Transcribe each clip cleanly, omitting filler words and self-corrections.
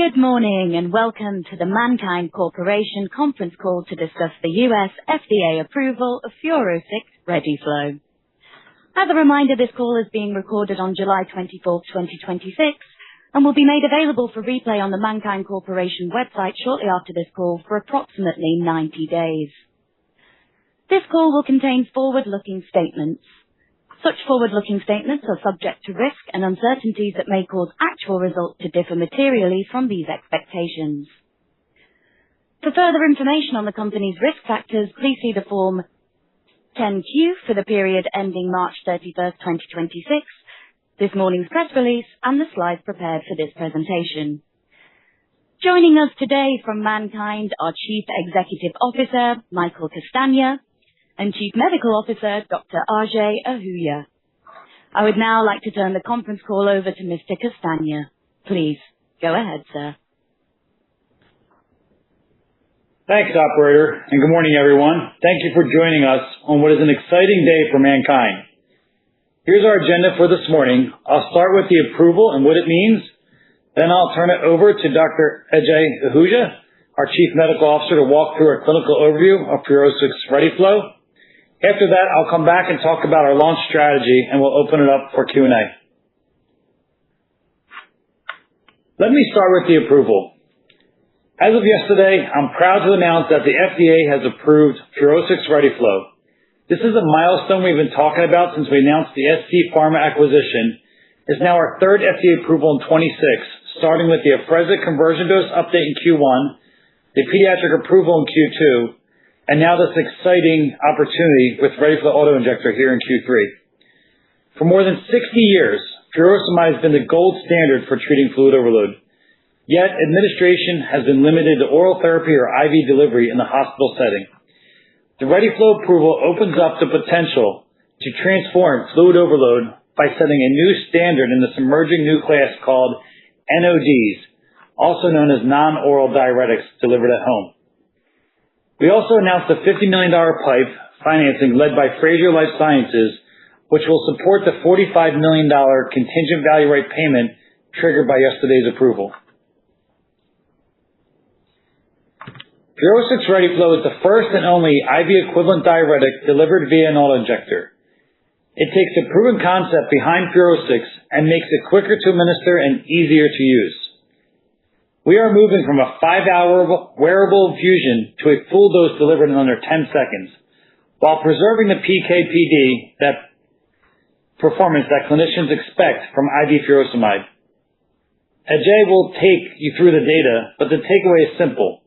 Good morning and welcome to the MannKind Corporation conference call to discuss the U.S. FDA approval of Furoscix ReadyFlow. As a reminder, this call is being recorded on July 24, 2026 and will be made available for replay on the MannKind Corporation website shortly after this call for approximately 90 days. This call will contain forward-looking statements. Such forward-looking statements are subject to risk and uncertainties that may cause actual results to differ materially from these expectations. For further information on the company's risk factors, please see the Form 10-Q for the period ending March 31st, 2026, this morning's press release, and the slides prepared for this presentation. Joining us today from MannKind are Chief Executive Officer Michael Castagna and Chief Medical Officer Dr. Ajay Ahuja. I would now like to turn the conference call over to Mr. Castagna. Please go ahead, sir. Thanks, operator, and good morning, everyone. Thank you for joining us on what is an exciting day for MannKind. Here's our agenda for this morning. I'll start with the approval and what it means. Then I'll turn it over to Dr. Ajay Ahuja, our Chief Medical Officer, to walk through our clinical overview of Furoscix ReadyFlow. After that, I'll come back and talk about our launch strategy, and we'll open it up for Q&A. Let me start with the approval. As of yesterday, I'm proud to announce that the FDA has approved Furoscix ReadyFlow. This is a milestone we've been talking about since we announced the ST Pharma acquisition. It's now our third FDA approval in 26, starting with the Afrezza conversion dose update in Q1, the pediatric approval in Q2, and now this exciting opportunity with ReadyFlow Autoinjector here in Q3. For more than 60 years, furosemide has been the gold standard for treating fluid overload. Yet, administration has been limited to oral therapy or IV delivery in the hospital setting. The ReadyFlow approval opens up the potential to transform fluid overload by setting a new standard in this emerging new class called NODs, also known as non-oral diuretics delivered at home. We also announced a $50 million PIPE financing led by Frazier Life Sciences, which will support the $45 million contingent value right payment triggered by yesterday's approval. Furoscix ReadyFlow is the first and only IV equivalent diuretic delivered via an autoinjector. It takes a proven concept behind Furoscix and makes it quicker to administer and easier to use. We are moving from a 5-hour wearable infusion to a full dose delivered in under 10 seconds, while preserving the PK/PD performance that clinicians expect from IV furosemide. Ajay will take you through the data, but the takeaway is simple: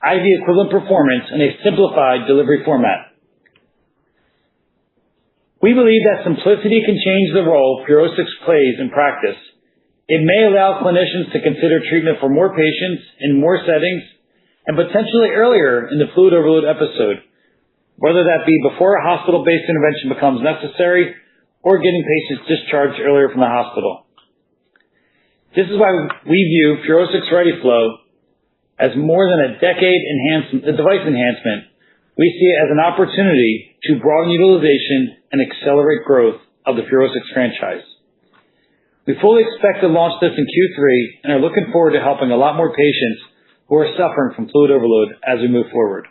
IV equivalent performance in a simplified delivery format. We believe that simplicity can change the role Furoscix plays in practice. It may allow clinicians to consider treatment for more patients in more settings and potentially earlier in the fluid overload episode, whether that be before a hospital-based intervention becomes necessary or getting patients discharged earlier from the hospital. This is why we view Furoscix ReadyFlow as more than a device enhancement. We see it as an opportunity to broaden utilization and accelerate growth of the Furoscix franchise. We fully expect to launch this in Q3 and are looking forward to helping a lot more patients who are suffering from fluid overload as we move forward.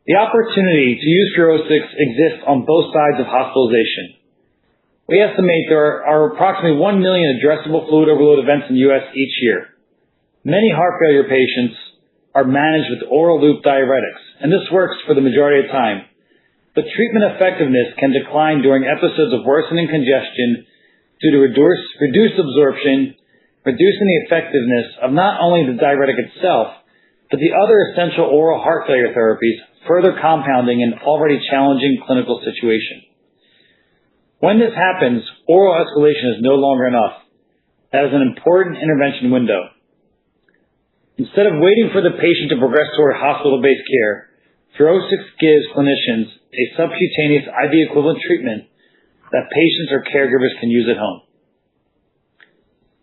The opportunity to use Furoscix exists on both sides of hospitalization. We estimate there are approximately 1 million addressable fluid overload events in the U.S. each year. Many heart failure patients are managed with oral loop diuretics, and this works for the majority of the time. But treatment effectiveness can decline during episodes of worsening congestion due to reduced absorption, reducing the effectiveness of not only the diuretic itself, but the other essential oral heart failure therapies, further compounding an already challenging clinical situation. When this happens, oral escalation is no longer enough. That is an important intervention window. Instead of waiting for the patient to progress toward hospital-based care, Furoscix gives clinicians a subcutaneous IV equivalent treatment that patients or caregivers can use at home.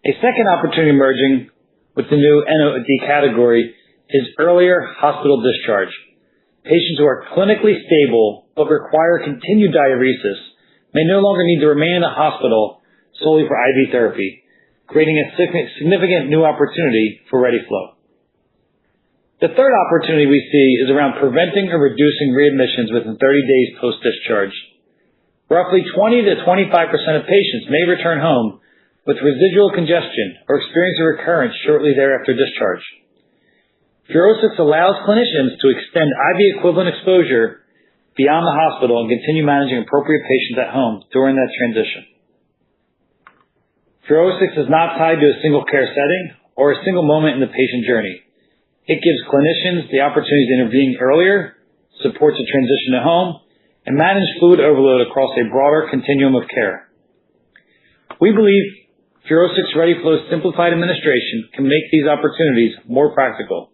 A second opportunity emerging with the new NOD category is earlier hospital discharge. Patients who are clinically stable but require continued diuresis may no longer need to remain in the hospital solely for IV therapy. creating a significant new opportunity for ReadyFlow. The third opportunity we see is around preventing or reducing readmissions within 30 days post-discharge. Roughly 20 to 25% of patients may return home with residual congestion or experience a recurrence shortly thereafter discharge. Furoscix allows clinicians to extend IV equivalent exposure beyond the hospital and continue managing appropriate patients at home during that transition. Furoscix is not tied to a single care setting or a single moment in the patient journey. It gives clinicians the opportunity to intervene earlier, supports a transition at home, and manage fluid overload across a broader continuum of care. We believe Furoscix ReadyFlow's simplified administration can make these opportunities more practical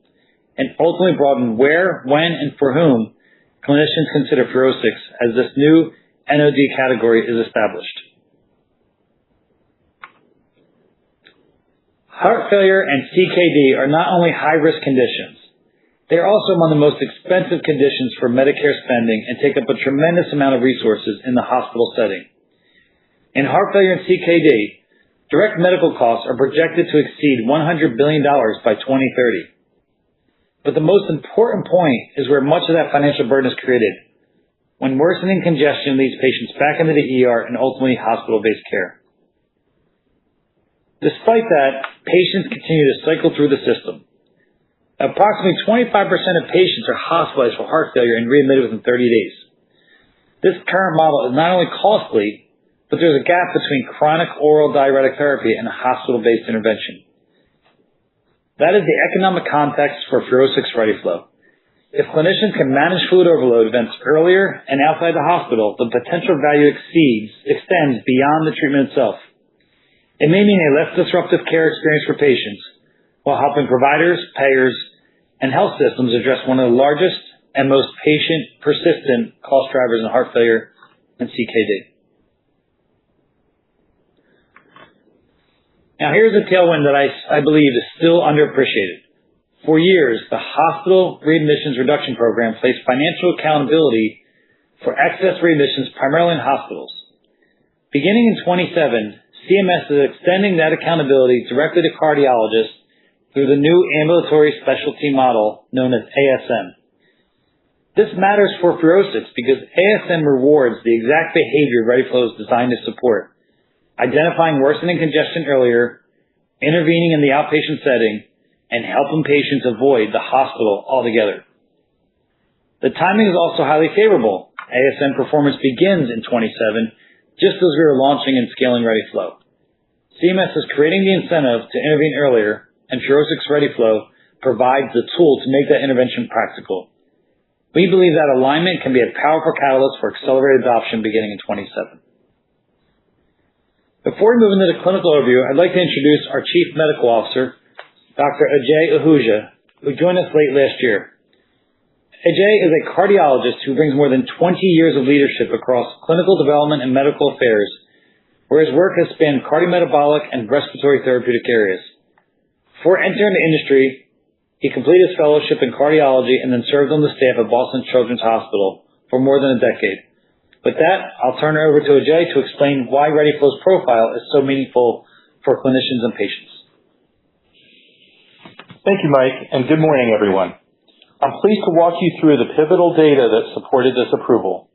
and ultimately broaden where, when, and for whom clinicians consider Furoscix as this new NOD category is established. Heart failure and CKD are not only high-risk conditions, they are also among the most expensive conditions for Medicare spending and take up a tremendous amount of resources in the hospital setting. In heart failure and CKD, direct medical costs are projected to exceed $100 billion by 2030. But the most important point is where much of that financial burden is created, when worsening congestion leads patients back into the ER and ultimately hospital-based care. Despite that, patients continue to cycle through the system. Approximately 25% of patients are hospitalized for heart failure and readmitted within 30 days. This current model is not only costly, but there's a gap between chronic oral diuretic therapy and a hospital-based intervention. That is the economic context for Furoscix ReadyFlow. If clinicians can manage fluid overload events earlier and outside the hospital, the potential value extends beyond the treatment itself. It may mean a less disruptive care experience for patients, while helping providers, payers, and health systems address one of the largest and most patient-persistent cost drivers in heart failure and CKD. Now here's a tailwind that I believe is still underappreciated. For years, the Hospital Readmissions Reduction Program placed financial accountability for excess readmissions primarily in hospitals. Beginning in 2027, CMS is extending that accountability directly to cardiologists through the new ambulatory specialty model known as ASM. This matters for Furoscix because ASM rewards the exact behavior ReadyFlow is designed to support: identifying worsening congestion earlier, intervening in the outpatient setting, and helping patients avoid the hospital altogether. The timing is also highly favorable. ASM performance begins in 27, just as we are launching and scaling ReadyFlow. CMS is creating the incentive to intervene earlier, and Furoscix ReadyFlow provides the tool to make that intervention practical. We believe that alignment can be a powerful catalyst for accelerated adoption beginning in 27. Before we move into the clinical overview, I'd like to introduce our Chief Medical Officer, Dr. Ajay Ahuja, who joined us late last year. Ajay is a cardiologist who brings more than 20 years of leadership across clinical development and medical affairs, where his work has spanned cardiometabolic and respiratory therapeutic areas. Before entering the industry, he completed his fellowship in cardiology and then served on the staff at Boston Children's Hospital for more than a decade. With that, I'll turn it over to Ajay to explain why ReadyFlow's profile is so meaningful for clinicians and patients. Thank you, Mike, and good morning, everyone. I'm pleased to walk you through the pivotal data that supported this approval.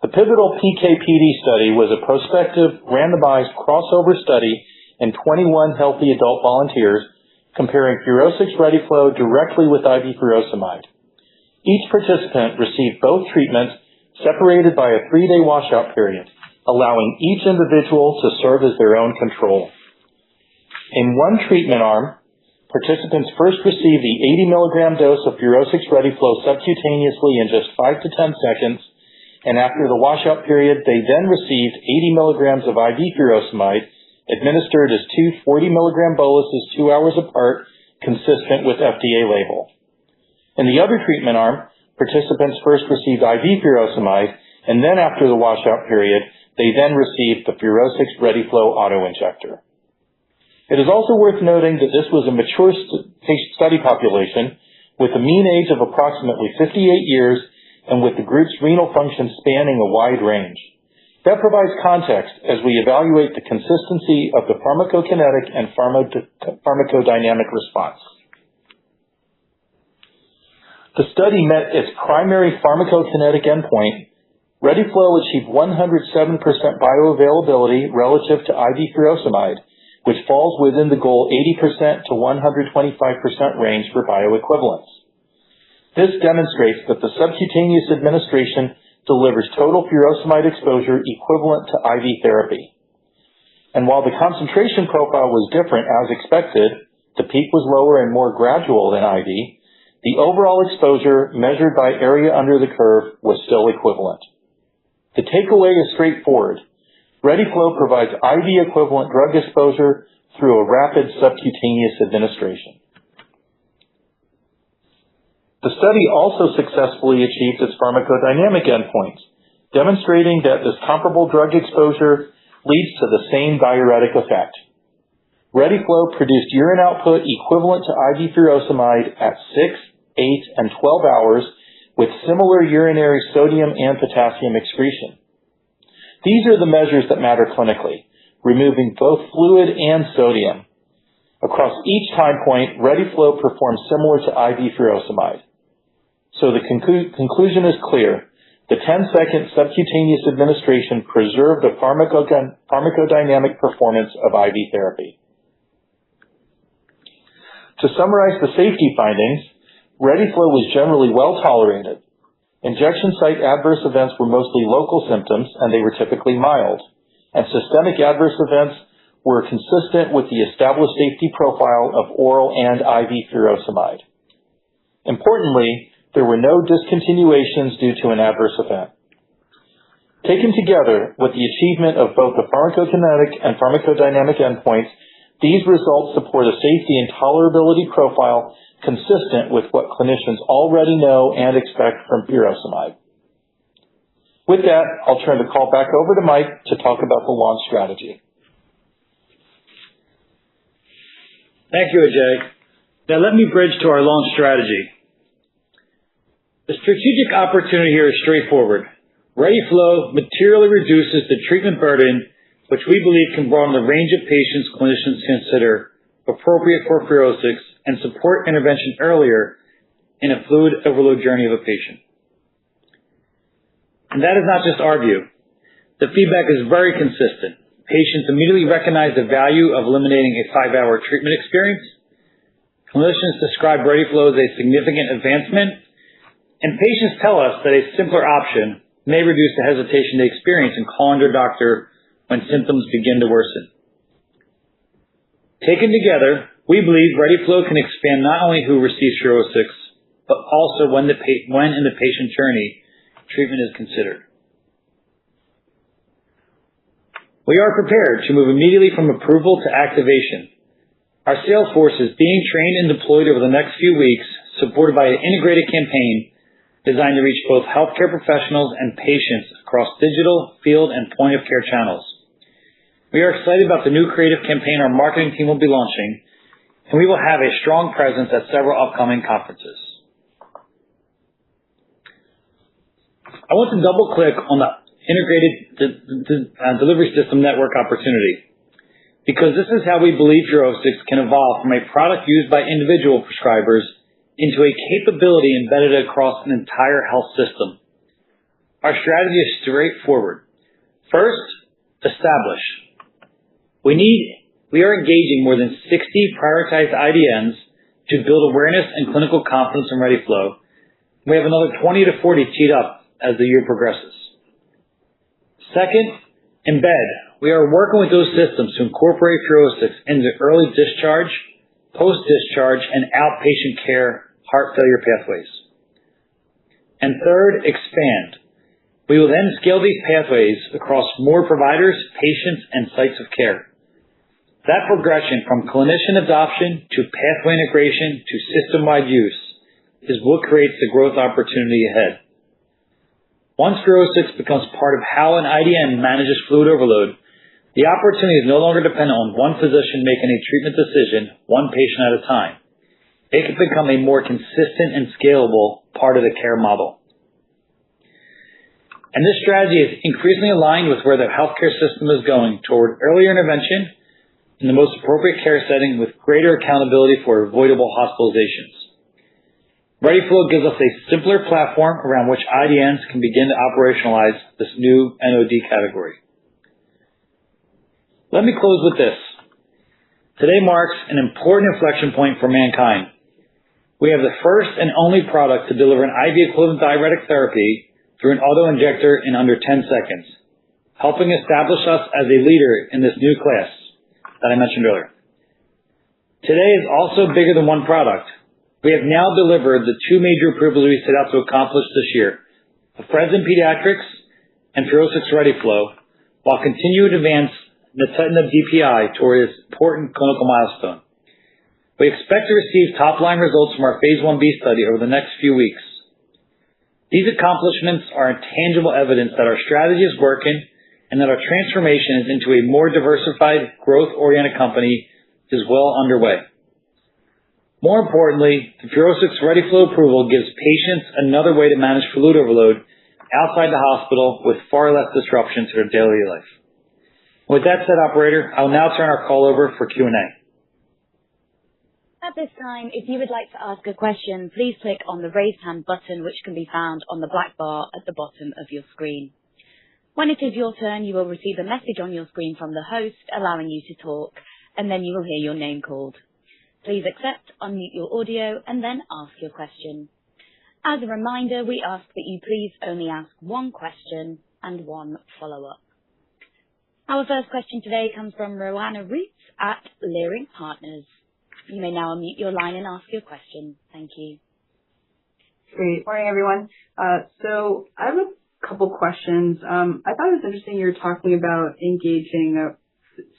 The pivotal PK/PD study was a prospective, randomized crossover study in 21 healthy adult volunteers comparing Furoscix ReadyFlow directly with IV furosemide. Each participant received both treatments separated by a 3-day washout period, allowing each individual to serve as their own control. In one treatment arm, participants first received the 80 milligram dose of Furoscix ReadyFlow subcutaneously in just 5 to 10 seconds, and after the washout period, they then received 80 milligrams of IV furosemide administered as two 40 milligram boluses 2 hours apart, consistent with FDA label. In the other treatment arm, participants first received IV furosemide, and then after the washout period, they then received the Furoscix ReadyFlow Autoinjector. It is also worth noting that this was a mature study population with a mean age of approximately 58 years and with the group's renal function spanning a wide range. That provides context as we evaluate the consistency of the pharmacokinetic and pharmacodynamic response. The study met its primary pharmacokinetic endpoint. ReadyFlow achieved 107% bioavailability relative to IV furosemide, which falls within the goal 80% to 125% range for bioequivalence. This demonstrates that the subcutaneous administration delivers total furosemide exposure equivalent to IV therapy. And while the concentration profile was different as expected, the peak was lower and more gradual than IV, the overall exposure measured by area under the curve was still equivalent. The takeaway is straightforward. ReadyFlow provides IV equivalent drug exposure through a rapid subcutaneous administration. The study also successfully achieved its pharmacodynamic endpoints, demonstrating that this comparable drug exposure leads to the same diuretic effect. ReadyFlow produced urine output equivalent to IV furosemide at 6, 8, and 12 hours with similar urinary sodium and potassium excretion. These are the measures that matter clinically, removing both fluid and sodium. Across each time point, ReadyFlow performs similar to IV furosemide. So the conclusion is clear. The 10-second subcutaneous administration preserved the pharmacodynamic performance of IV therapy. To summarize the safety findings, ReadyFlow was generally well tolerated. Injection site adverse events were mostly local symptoms, and they were typically mild. And systemic adverse events were consistent with the established safety profile of oral and IV furosemide. Importantly, there were no discontinuations due to an adverse event. Taken together with the achievement of both the pharmacokinetic and pharmacodynamic endpoints, these results support a safety and tolerability profile consistent with what clinicians already know and expect from furosemide. With that, I'll turn the call back over to Mike to talk about the launch strategy. Thank you, Ajay. Now let me bridge to our launch strategy. The strategic opportunity here is straightforward. ReadyFlow materially reduces the treatment burden, which we believe can broaden the range of patients clinicians consider appropriate for Furoscix and support intervention earlier in a fluid overload journey of a patient. And that is not just our view. The feedback is very consistent. Patients immediately recognize the value of eliminating a 5-hour treatment experience. Clinicians describe ReadyFlow as a significant advancement, and patients tell us that a simpler option may reduce the hesitation they experience in calling their doctor when symptoms begin to worsen. Taken together, we believe ReadyFlow can expand not only who receives Furoscix, but also when in the patient journey treatment is considered. We are prepared to move immediately from approval to activation. Our sales force is being trained and deployed over the next few weeks, supported by an integrated campaign designed to reach both healthcare professionals and patients across digital, field, and point-of-care channels. We are excited about the new creative campaign our marketing team will be launching, and we will have a strong presence at several upcoming conferences. I want to double-click on the integrated delivery system network opportunity, because this is how we believe Furoscix can evolve from a product used by individual prescribers into a capability embedded across an entire health system. Our strategy is straightforward. First, establish. We are engaging more than 60 prioritized IDNs to build awareness and clinical confidence in ReadyFlow. We have another 20 to 40 teed up as the year progresses. Second, embed. We are working with those systems to incorporate Furoscix into early discharge, post-discharge, and outpatient care heart failure pathways. And third, expand. We will then scale these pathways across more providers, patients, and sites of care. That progression from clinician adoption to pathway integration to system-wide use is what creates the growth opportunity ahead. Once Furoscix becomes part of how an IDN manages fluid overload, the opportunity is no longer dependent on one physician making a treatment decision, one patient at a time. It can become a more consistent and scalable part of the care model. And this strategy is increasingly aligned with where the healthcare system is going, toward earlier intervention in the most appropriate care setting with greater accountability for avoidable hospitalizations. ReadyFlow gives us a simpler platform around which IDNs can begin to operationalize this new NOD category. Let me close with this. Today marks an important inflection point for MannKind. We have the first and only product to deliver an IV equivalent diuretic therapy through an autoinjector in under 10 seconds, helping establish us as a leader in this new class that I mentioned earlier. Today is also bigger than one product. We have now delivered the two major approvals we set out to accomplish this year, Afrezza in pediatrics and Furoscix ReadyFlow, while continuing to advance nintedanib DPI toward its important clinical milestone. We expect to receive top-line results from our phase 1b study over the next few weeks. These accomplishments are tangible evidence that our strategy is working and that our transformation is into a more diversified, growth-oriented company is well underway. More importantly, the Furoscix ReadyFlow approval gives patients another way to manage fluid overload outside the hospital with far less disruption to their daily life. With that said, operator, I will now turn our call over for Q&A. At this time, if you would like to ask a question, please click on the raise hand button, which can be found on the black bar at the bottom of your screen. When it is your turn, you will receive a message on your screen from the host allowing you to talk, and then you will hear your name called. Please accept, unmute your audio, and then ask your question. As a reminder, we ask that you please only ask one question and one follow-up. Our first question today comes from Roanna Roots at Leerink Partners. You may now unmute your line and ask your question. Thank you. Great. Morning, everyone. So I have a couple questions. I thought it was interesting you were talking about engaging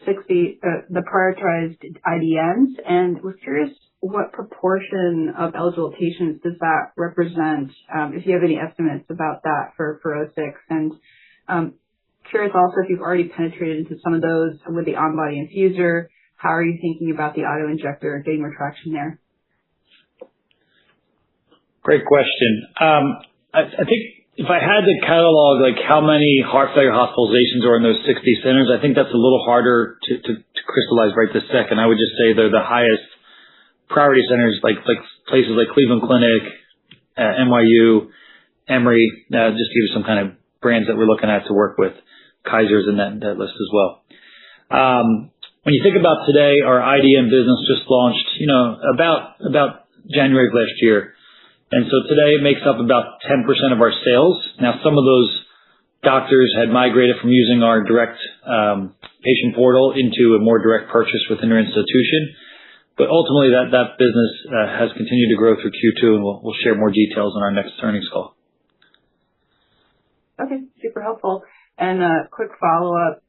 60 the prioritized IDNs, and was curious what proportion of eligible patients does that represent, if you have any estimates about that for Furoscix. And curious also if you've already penetrated into some of those with the on-body infuser. How are you thinking about the autoinjector, getting more traction there? Great question. I think if I had to catalog like how many heart failure hospitalizations are in those 60 centers, I think that's a little harder to crystallize right this second. I would just say they're the highest priority centers, like places like Cleveland Clinic, NYU, Emory, just to give you some kind of brands that we're looking at to work with. Kaiser's in that list as well. When you think about today, our IDN business just launched, about January of last year. And so today it makes up about 10% of our sales. Now, some of those doctors had migrated from using our direct patient portal into a more direct purchase within their institution. But ultimately, that business has continued to grow through Q2, and we'll share more details on our next earnings call. Okay, super helpful. And a quick follow-up.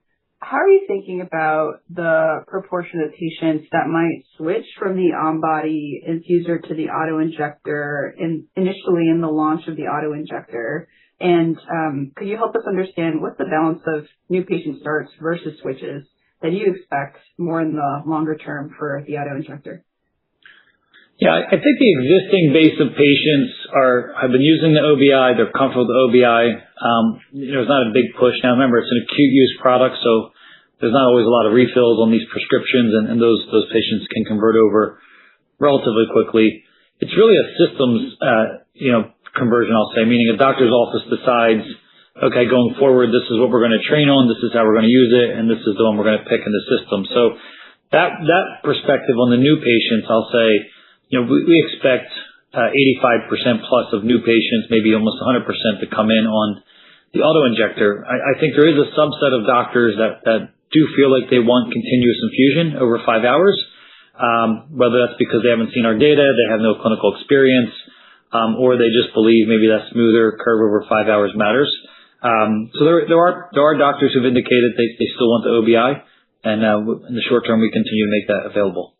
How are you thinking about the proportion of patients that might switch from the on-body infuser to the autoinjector initially in the launch of the autoinjector? And could you help us understand what's the balance of new patient starts versus switches that you expect more in the longer term for the autoinjector? Yeah, I think the existing base of patients have been using the OBI. They're comfortable with the OBI. There's not a big push. Now, remember, it's an acute use product, so there's not always a lot of refills on these prescriptions, and those patients can convert over relatively quickly. It's really a systems, conversion, I'll say, meaning a doctor's office decides, okay, going forward, this is what we're going to train on, this is how we're going to use it, and this is the one we're going to pick in the system. So that perspective on the new patients, I'll say, we expect 85% plus of new patients, maybe almost 100% to come in on the autoinjector. I think there is a subset of doctors that do feel like they want continuous infusion over 5 hours, whether that's because they haven't seen our data, they have no clinical experience, or they just believe maybe that smoother curve over 5 hours matters. So there are doctors who've indicated they still want the OBI, and in the short term, we continue to make that available.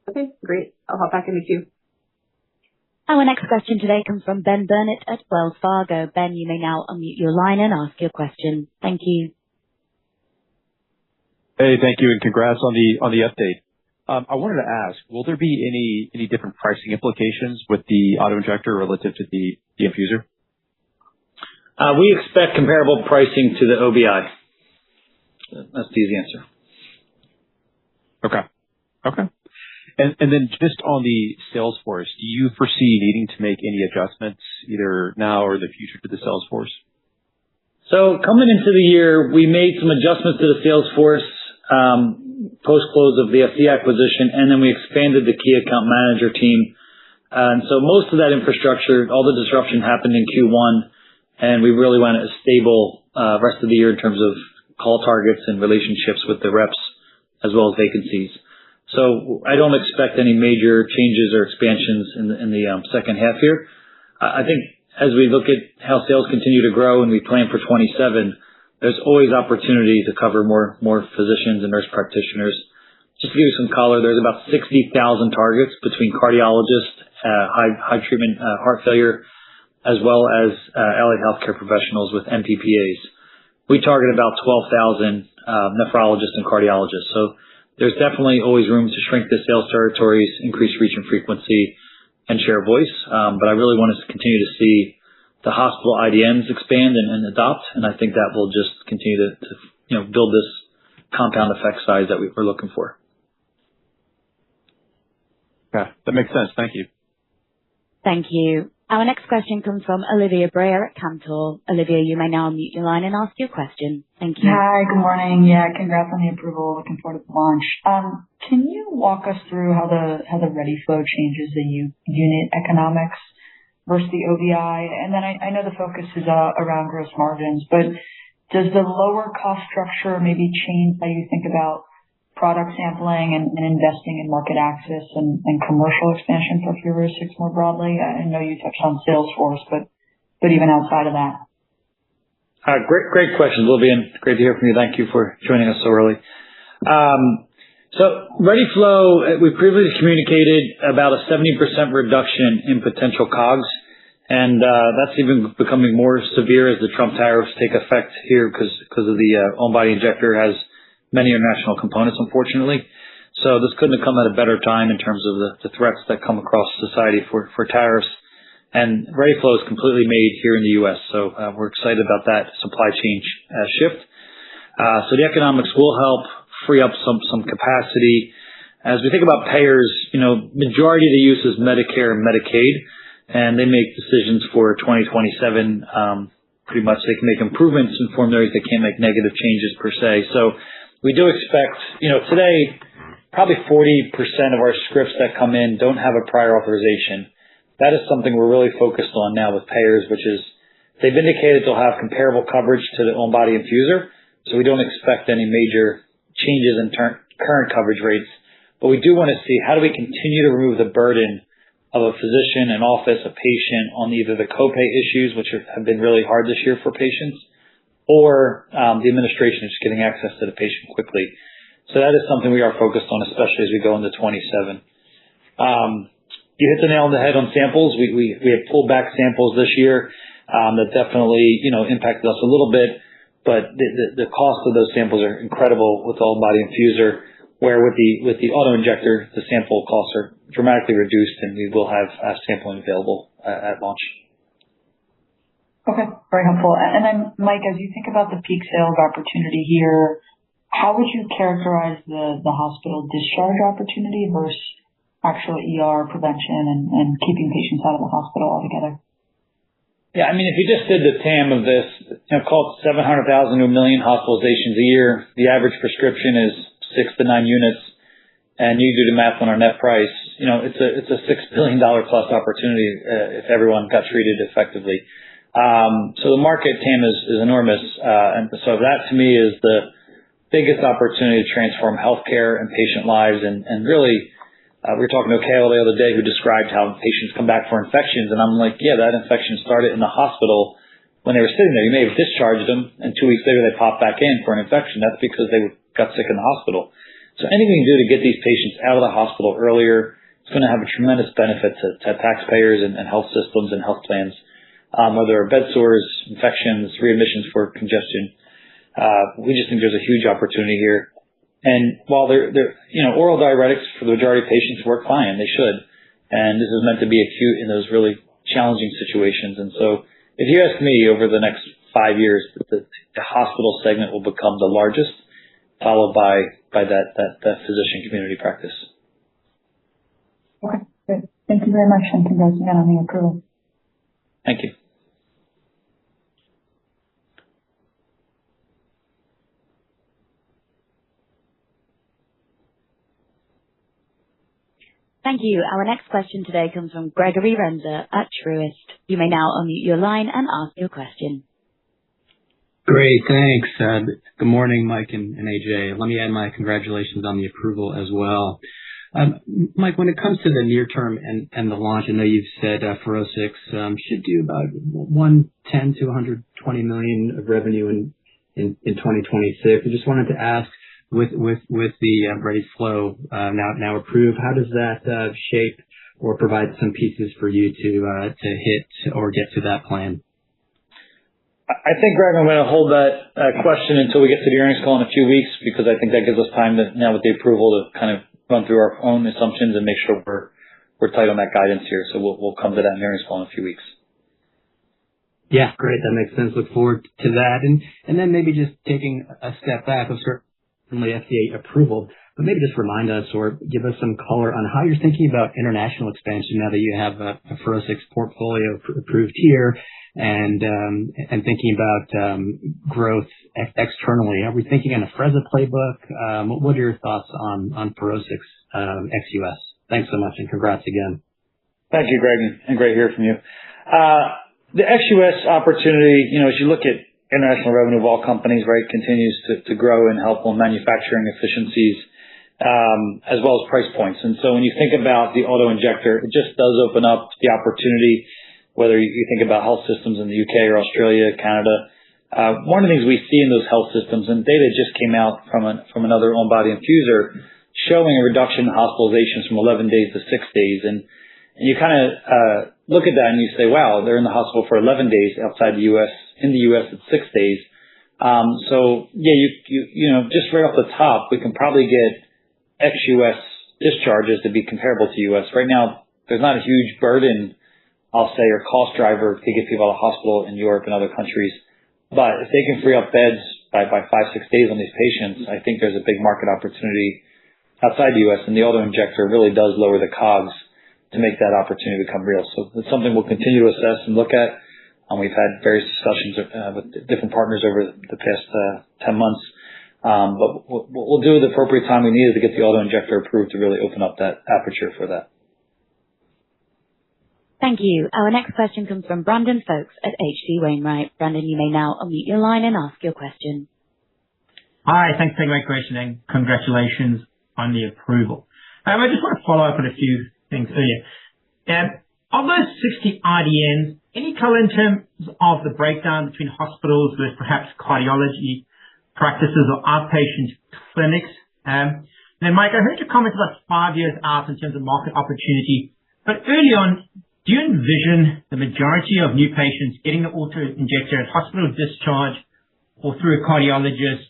Okay, great. I'll hop back in the queue. Our next question today comes from Ben Burnett at Wells Fargo. Ben, you may now unmute your line and ask your question. Thank you. Hey, thank you, and congrats on the update. I wanted to ask, will there be any different pricing implications with the autoinjector relative to the infuser? We expect comparable pricing to the OBI. That's the easy answer. Okay. And then just on the sales force, do you foresee needing to make any adjustments either now or in the future to the sales force? So coming into the year, we made some adjustments to the sales force post-close of the FDA acquisition, and then we expanded the key account manager team. And so most of that infrastructure, all the disruption happened in Q1, and we really went a stable rest of the year in terms of call targets and relationships with the reps as well as vacancies. So I don't expect any major changes or expansions in the second half here. I think as we look at how sales continue to grow and we plan for 27, there's always opportunity to cover more physicians and nurse practitioners. Just to give you some color, there's about 60,000 targets between cardiologists, high treatment heart failure, as well as allied healthcare professionals with MPPAs. We target about 12,000 nephrologists and cardiologists. So there's definitely always room to shrink the sales territories, increase reach and frequency, and share voice. But I really want us to continue to see the hospital IDNs expand and adopt, and I think that will just continue to build this compound effect size that we're looking for. Okay, that makes sense. Thank you. Thank you. Our next question comes from Olivia Breyer at Cantor. Olivia, you may now unmute your line and ask your question. Thank you. Hi, good morning. Yeah, congrats on the approval. Looking forward to the launch. Can you walk us through how the ReadyFlow changes the unit economics versus the OBI? And then I know the focus is around gross margins, but does the lower cost structure maybe change how you think about product sampling and investing in market access and commercial expansion for Furoscix more broadly? I know you touched on Salesforce, but even outside of that. Great questions, Olivia, and great to hear from you. Thank you for joining us so early. So ReadyFlow, we previously communicated about a 70% reduction in potential COGS, and that's even becoming more severe as the Trump tariffs take effect here because of the on-body injector has many international components, unfortunately. So this couldn't have come at a better time in terms of the threats that come across society for tariffs. And ReadyFlow is completely made here in the U.S., so we're excited about that supply chain shift. So the economics will help free up some capacity. As we think about payers, majority of the use is Medicare and Medicaid, and they make decisions for 2027. Pretty much they can make improvements in formularies. They can't make negative changes per se. So we do expect, today, probably 40% of our scripts that come in don't have a prior authorization. That is something we're really focused on now with payers, which is they've indicated they'll have comparable coverage to the on-body infuser. So we don't expect any major changes in current coverage rates. But we do want to see how do we continue to remove the burden of a physician, an office, a patient on either the copay issues, which have been really hard this year for patients, or the administration is just getting access to the patient quickly. So that is something we are focused on, especially as we go into 27. You hit the nail on the head on samples. We have pulled back samples this year that definitely impacted us a little bit, but the cost of those samples are incredible with the on-body infuser, where with the auto-injector, the sample costs are dramatically reduced, and we will have sampling available at launch. Okay, very helpful. And then, Mike, as you think about the peak sales opportunity here, how would you characterize the hospital discharge opportunity versus actual ER prevention and keeping patients out of the hospital altogether? Yeah, I mean, if you just did the TAM of this, call it 700,000 to 1 million hospitalizations a year, the average prescription is 6 to 9 units, and you do the math on our net price, it's a $6 billion plus opportunity if everyone got treated effectively. So the market TAM is enormous, and so that to me is the biggest opportunity to transform healthcare and patient lives. And really, we were talking to a KOL the other day who described how patients come back for infections, and I'm like, yeah, that infection started in the hospital when they were sitting there. You may have discharged them, and 2 weeks later they popped back in for an infection. That's because they got sick in the hospital. So anything we can do to get these patients out of the hospital earlier, it's going to have a tremendous benefit to taxpayers and health systems and health plans. Whether bed sores, infections, readmissions for congestion. We just think there's a huge opportunity here. And while they're oral diuretics for the majority of patients work fine, they should. And this is meant to be acute in those really challenging situations. And so if you ask me, over the next 5 years, the hospital segment will become the largest, followed by that physician community practice. Okay, great. Thank you very much, and congrats again on the approval. Thank you. Thank you. Our next question today comes from Gregory Renza at Truist. You may now unmute your line and ask your question. Great, thanks. Good morning, Mike and AJ. Let me add my congratulations on the approval as well. Mike, when it comes to the near term and the launch, I know you've said Furoscix should do about $110 to $120 million of revenue in 2026. I just wanted to ask, with the ReadyFlow now approved, how does that shape or provide some pieces for you to hit or get to that plan? I think, Greg, I'm going to hold that question until we get to the earnings call in a few weeks, because I think that gives us time to, now with the approval, to kind of run through our own assumptions and make sure we're tight on that guidance here. So we'll come to that in the earnings call in a few weeks. Yeah, great. That makes sense. Look forward to that. And then maybe just taking a step back, of certainly FDA approval, but maybe just remind us or give us some color on how you're thinking about international expansion now that you have a Furoscix portfolio approved here, and thinking about growth externally. Are we thinking on a Afrezza playbook? What are your thoughts on Furoscix ex-US? Thanks so much, and congrats again. Thank you, Greg, and great to hear from you. The ex-US opportunity, as you look at international revenue of all companies, right, continues to grow and help on manufacturing efficiencies, as well as price points. And so when you think about the auto-injector, it just does open up the opportunity, whether you think about health systems in the UK or Australia, Canada. One of the things we see in those health systems, and data just came out from another on-body infuser, showing a reduction in hospitalizations from 11 days to 6 days. And you kind of look at that and you say, wow, they're in the hospital for 11 days outside the U.S. In the U.S., it's 6 days. So yeah, just right off the top, we can probably get ex-U.S. discharges to be comparable to U.S. Right now, there's not a huge burden, I'll say, or cost driver to get people out of hospital in Europe and other countries. But if they can free up beds by 5-6 days on these patients, I think there's a big market opportunity outside the U.S. And the auto-injector really does lower the COGS to make that opportunity become real. So it's something we'll continue to assess and look at. We've had various discussions with different partners over the past 10 months. But we'll do the appropriate time we need to get the auto-injector approved to really open up that aperture for that. Thank you. Our next question comes from Brandon Folkes at H.C. Wainwright. Brandon, you may now unmute your line and ask your question. Hi, thanks for taking my question, and congratulations on the approval. I just want to follow up on a few things earlier. Of those 60 IDNs, any color in terms of the breakdown between hospitals with perhaps cardiology practices or outpatient clinics? Then, Mike, I heard your comments about 5 years out in terms of market opportunity, but early on, do you envision the majority of new patients getting the auto-injector at hospital discharge or through a cardiologist?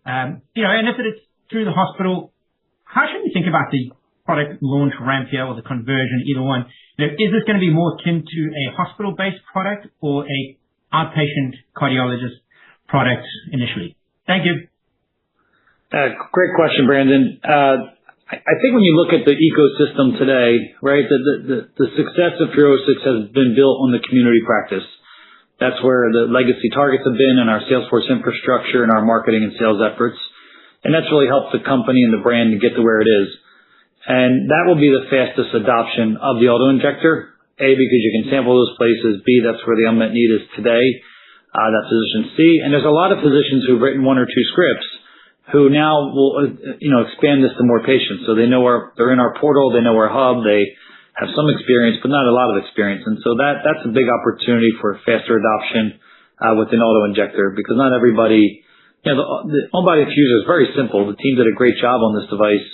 And if it is through the hospital, how should we think about the product launch ramp here, or the conversion, either one? Is this going to be more akin to a hospital-based product or a outpatient cardiologist product initially? Thank you. Great question, Brandon. I think when you look at the ecosystem today, right, the success of Furoscix has been built on the community practice. That's where the legacy targets have been in our Salesforce infrastructure and our marketing and sales efforts. And that's really helped the company and the brand to get to where it is. And that will be the fastest adoption of the auto-injector, A, because you can sample those places, B, that's where the unmet need is today, that physicians see. And there's a lot of physicians who've written 1 or 2 scripts who now will, expand this to more patients. So they know they're in our portal, they know our hub, they have some experience, but not a lot of experience. And so that's a big opportunity for faster adoption with an auto-injector, because not everybody, the on-body infuser is very simple. The team did a great job on this device,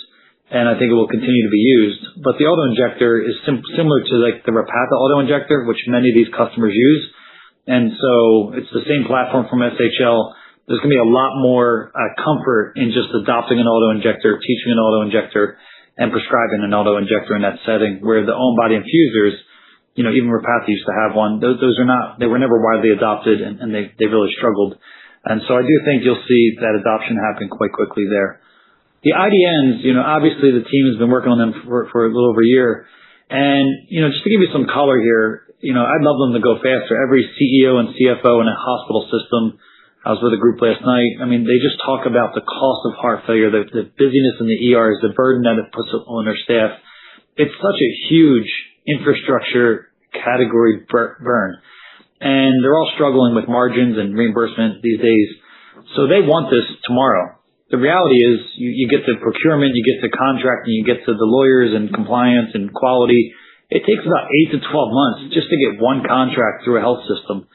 and I think it will continue to be used. But the auto-injector is similar to like the Repatha auto-injector, which many of these customers use. And so it's the same platform from SHL. There's going to be a lot more comfort in just adopting an auto-injector, teaching an auto-injector, and prescribing an auto-injector in that setting, where the on-body infusers, even Repatha used to have one. Those are not, they were never widely adopted, and they really struggled. And so I do think you'll see that adoption happen quite quickly there. The IDNs, obviously the team has been working on them for a little over a year. And, just to give you some color here, I'd love them to go faster. Every CEO and CFO in a hospital system, I was with a group last night. I mean, they just talk about the cost of heart failure, the busyness in the ERs, the burden that it puts on their staff. It's such a huge infrastructure category burn. And they're all struggling with margins and reimbursement these days. So they want this tomorrow. The reality is you get the procurement, you get the contract, and you get to the lawyers and compliance and quality. It takes about 8 to 12 months just to get one contract through a health system.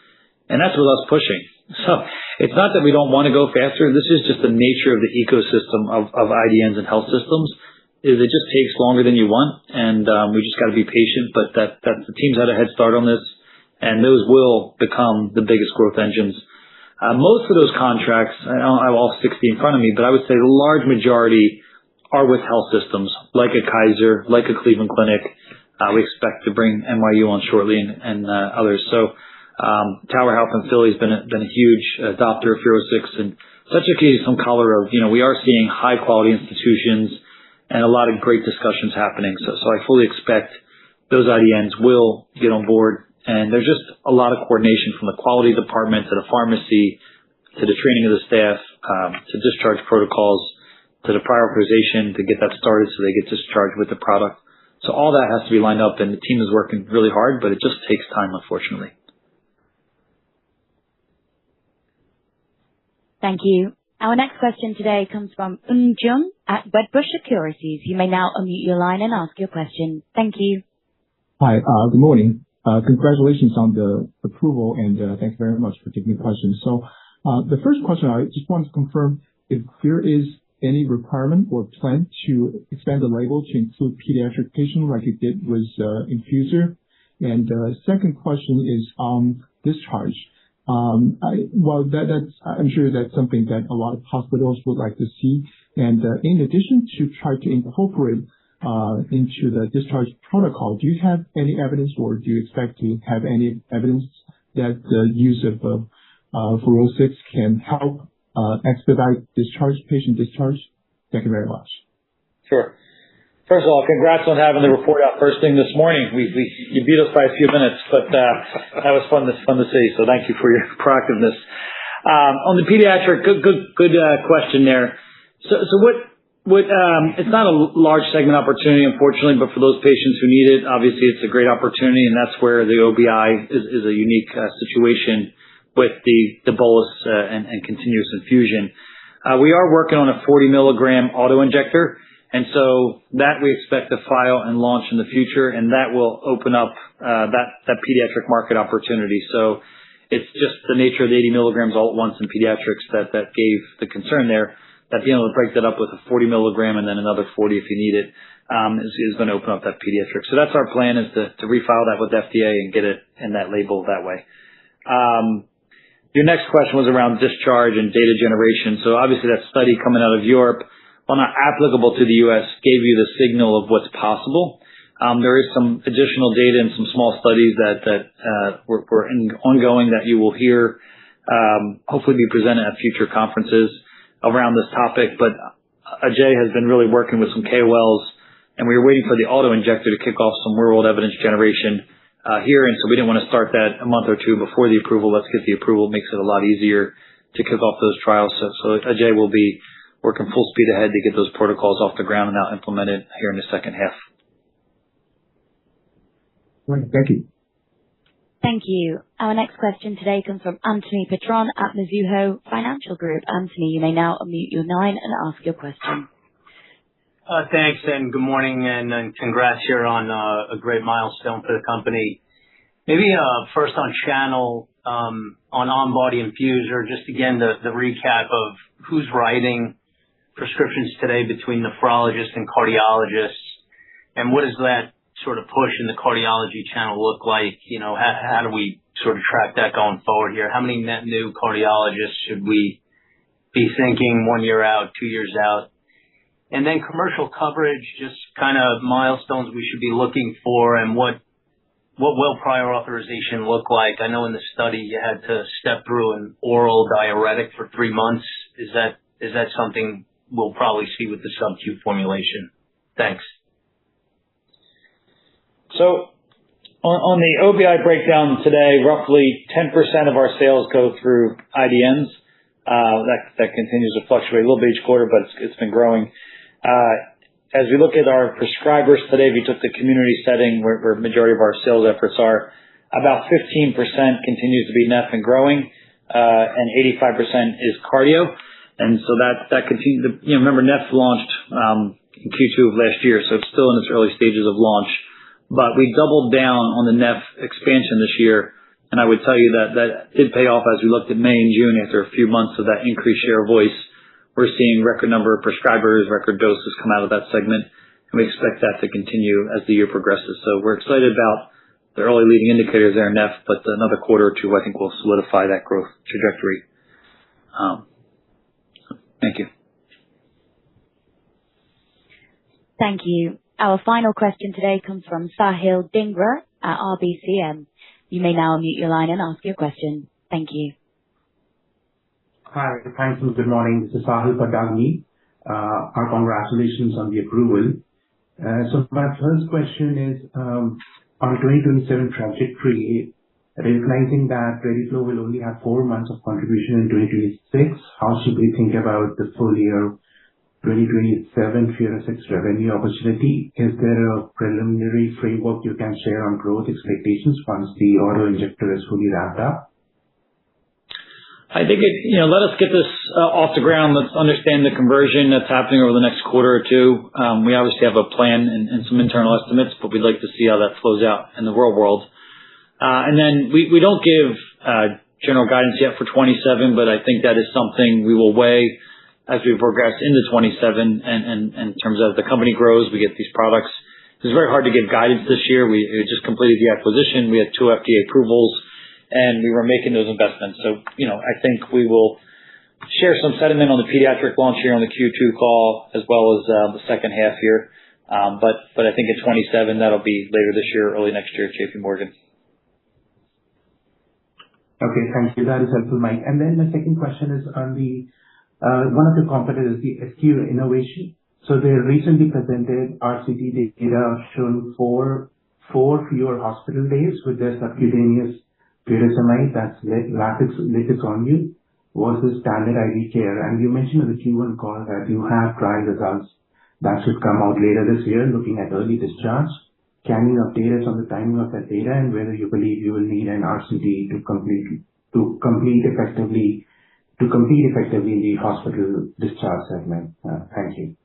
And that's with us pushing. So it's not that we don't want to go faster. This is just the nature of the ecosystem of IDNs and health systems. Is it just takes longer than you want, and we just got to be patient. But that the team's had a head start on this, and those will become the biggest growth engines. Most of those contracts, I don't have all 60 in front of me, but I would say the large majority are with health systems, like a Kaiser, like a Cleveland Clinic. We expect to bring NYU on shortly and others. So Tower Health in Philly has been a huge adopter of Furoscix, and such a key some color of, we are seeing high quality institutions and a lot of great discussions happening. So I fully expect those IDNs will get on board. And there's just a lot of coordination from the quality department to the pharmacy to the training of the staff, to discharge protocols, to the prior authorization to get that started so they get discharged with the product. So all that has to be lined up, and the team is working really hard, but it just takes time, unfortunately. Thank you. Our next question today comes from Jung at Wedbush Securities. You may now unmute your line and ask your question. Thank you. Hi, good morning. Congratulations on the approval, and thanks very much for taking the question. So the first question, I just want to confirm if there is any requirement or plan to expand the label to include pediatric patients like you did with Infuser. And second question is discharge. I'm sure that's something that a lot of hospitals would like to see. And in addition to try to incorporate into the discharge protocol, do you have any evidence, or do you expect to have any evidence that the use of Furoscix can help expedite patient discharge? Thank you very much. Sure. First of all, congrats on having the report out first thing this morning. You beat us by a few minutes, but that was fun to see. So thank you for your proactiveness. On the pediatric, good question there. So it's not a large segment opportunity, unfortunately, but for those patients who need it, obviously it's a great opportunity, and that's where the OBI is a unique situation with the bolus and continuous infusion. We are working on a 40 milligram autoinjector. And so that we expect to file and launch in the future, and that will open up that pediatric market opportunity. So it's just the nature of the 80 milligrams all at once in pediatrics that gave the concern there, that being able to break that up with a 40 milligram and then another 40 if you need it is going to open up that pediatric. So that's our plan, is to refile that with FDA and get it in that label that way. Your next question was around discharge and data generation. So obviously that study coming out of Europe, while not applicable to the U.S., gave you the signal of what's possible. There is some additional data and some small studies that were ongoing that you will hear, hopefully be presented at future conferences around this topic. But Ajay has been really working with some KOLs, and we were waiting for the auto-injector to kick off some real-world evidence generation here. And so we didn't want to start that a month or two before the approval. Let's get the approval. It makes it a lot easier to kick off those trials. So Ajay will be working full speed ahead to get those protocols off the ground and now implemented here in the second half. Right, thank you. Thank you. Our next question today comes from Anthony Petron at Mizuho Financial Group. Anthony, you may now unmute your line and ask your question. Thanks, and good morning, and congrats here on a great milestone for the company. Maybe first on channel, on on-body infuser, just again the recap of who's writing prescriptions today between nephrologists and cardiologists, and what does that sort of push in the cardiology channel look like? How do we sort of track that going forward here? How many net new cardiologists should we be thinking 1 year out, 2 years out? And then commercial coverage, just kind of milestones we should be looking for, and what what will prior authorization look like? I know in the study you had to step through an oral diuretic for 3 months. Is that something we'll probably see with the sub-Q formulation? Thanks. So on the OBI breakdown today, roughly 10% of our sales go through IDNs. That continues to fluctuate a little bit each quarter, but it's been growing. As we look at our prescribers today, if you took the community setting where majority of our sales efforts are, about 15% continues to be neph and growing, and 85% is cardio. And so that continues. Remember, neph launched in Q2 of last year, so it's still in its early stages of launch. But we doubled down on the neph expansion this year, and I would tell you that did pay off as we looked at May and June after a few months of that increased share of voice. We're seeing record number of prescribers, record doses come out of that segment, and we expect that to continue as the year progresses. So we're excited about the early leading indicators there in neph, but another quarter or two, I think, will solidify that growth trajectory. Thank you. Thank you. Our final question today comes from Sahil Dhingra at RBCM. You may now unmute your line and ask your question. Thank you. Hi. Thanks and good morning. This is Sahil Padagni. Our congratulations on the approval. So my first question is, on 2027 trajectory, recognizing that ReadyFlow will only have 4 months of contribution in 2026, how should we think about the full year 2027 Furoscix revenue opportunity? Is there a preliminary framework you can share on growth expectations once the auto-injector is fully ramped up? I think let us get this off the ground. Let's understand the conversion that's happening over the next quarter or two. We obviously have a plan and some internal estimates, but we'd like to see how that flows out in the real world. And then we don't give general guidance yet for 27, but I think that is something we will weigh as we progress into 27 and in terms of the company grows, we get these products. It's very hard to give guidance this year. We just completed the acquisition. We had 2 FDA approvals, and we were making those investments. So, I think we will share some sentiment on the pediatric launch here on the Q2 call, as well as the second half here. But I think in 27, that'll be later this year, early next year at JP Morgan. Okay, thank you. That is helpful, Mike. And then my second question is on the one of the competitors, the SQ Innovation. So they recently presented RCT data showing four fewer hospital days with their subcutaneous furosemide, that's latex on you, versus standard IV care. And you mentioned in the Q1 call that you have trial results that should come out later this year, looking at early discharge. Can you update us on the timing of that data and whether you believe you will need an RCT to compete effectively in the hospital discharge segment? Thank you.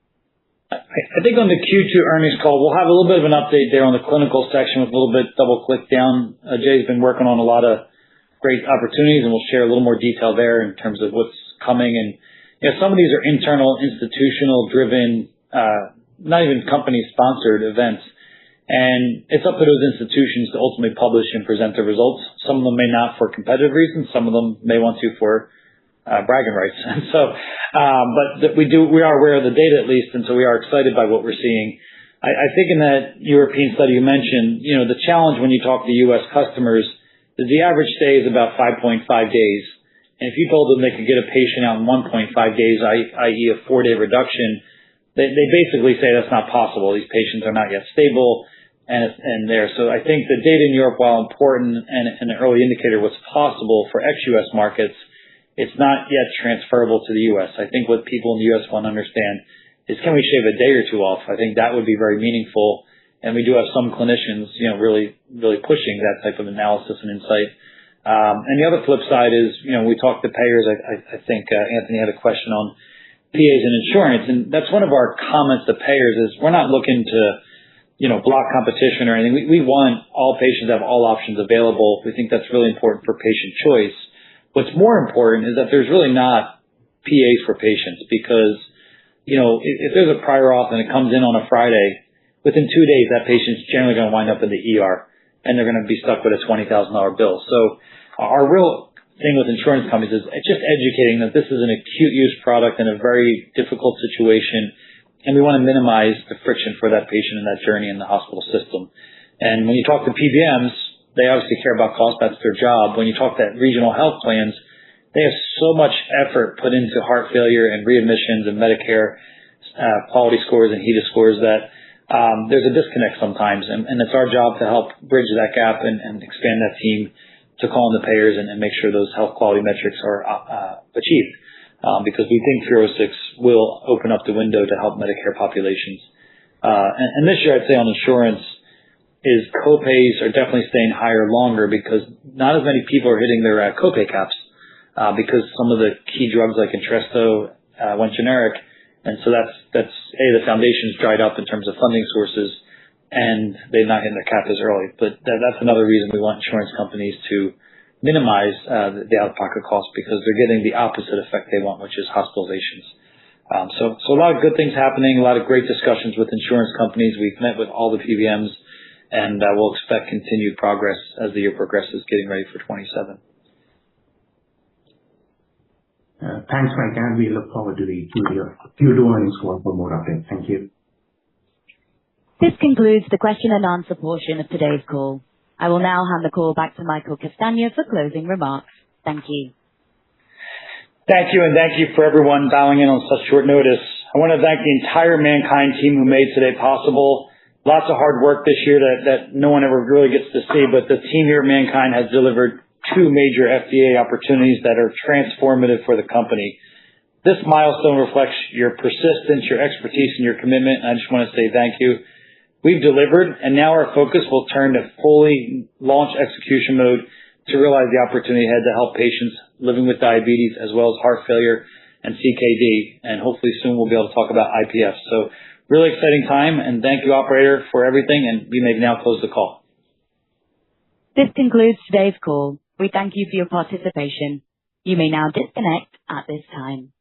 I think on the Q2 earnings call, we'll have a little bit of an update there on the clinical section with a little bit double click down. Jay's been working on a lot of great opportunities, and we'll share a little more detail there in terms of what's coming. And some of these are internal, institutional driven, not even company sponsored events. And it's up to those institutions to ultimately publish and present their results. Some of them may not for competitive reasons. Some of them may want to for bragging rights. And so, but we are aware of the data at least, and so we are excited by what we're seeing. I think in that European study you mentioned, the challenge when you talk to U.S. customers is the average stay is about 5.5 days. And if you told them they could get a patient out in 1.5 days, i.e. a 4-day reduction, they basically say that's not possible. These patients are not yet stable and there. So I think the data in Europe, while important and an early indicator of what's possible for ex-U.S. markets, it's not yet transferable to the U.S. I think what people in the U.S. want to understand is, can we shave a day or two off? I think that would be very meaningful. And we do have some clinicians, really, really pushing that type of analysis and insight. And the other flip side is, we talk to payers. I think Anthony had a question on PAs and insurance. And that's one of our comments to payers is we're not looking to, block competition or anything. We want all patients to have all options available. We think that's really important for patient choice. What's more important is that there's really not PAs for patients because, if there's a prior auth and it comes in on a Friday, within 2 days, that patient's generally going to wind up in the ER and they're going to be stuck with a $20,000 bill. So our real thing with insurance companies is just educating that this is an acute use product in a very difficult situation. And we want to minimize the friction for that patient in that journey in the hospital system. And when you talk to PBMs, they obviously care about cost. That's their job. When you talk to regional health plans, they have so much effort put into heart failure and readmissions and Medicare quality scores and HEDIS scores that there's a disconnect sometimes. And it's our job to help bridge that gap and expand that team to call on the payers and make sure those health quality metrics are achieved. Because we think Furoscix will open up the window to help Medicare populations. And this year, I'd say on insurance, is copays are definitely staying higher longer because not as many people are hitting their copay caps because some of the key drugs like Entresto went generic. And so that's the foundation's dried up in terms of funding sources, and they're not hitting their cap as early. But that's another reason we want insurance companies to minimize the out-of-pocket costs because they're getting the opposite effect they want, which is hospitalizations. So a lot of good things happening, a lot of great discussions with insurance companies. We've met with all the PBMs, and we'll expect continued progress as the year progresses, getting ready for 27. Thanks, Mike, and we look forward to the Q2 earnings call for more updates. Thank you. This concludes the question and answer portion of today's call. I will now hand the call back to Michael Castagna for closing remarks. Thank you. Thank you, and thank you for everyone dialing in on such short notice. I want to thank the entire MannKind team who made today possible. Lots of hard work this year that no one ever really gets to see, but the team here at MannKind has delivered 2 major FDA opportunities that are transformative for the company. This milestone reflects your persistence, your expertise, and your commitment, and I just want to say thank you. We've delivered, and now our focus will turn to fully launch execution mode to realize the opportunity ahead to help patients living with diabetes as well as heart failure and CKD, and hopefully soon we'll be able to talk about IPF. So really exciting time, and thank you, operator, for everything, and we may now close the call. This concludes today's call. We thank you for your participation. You may now disconnect at this time.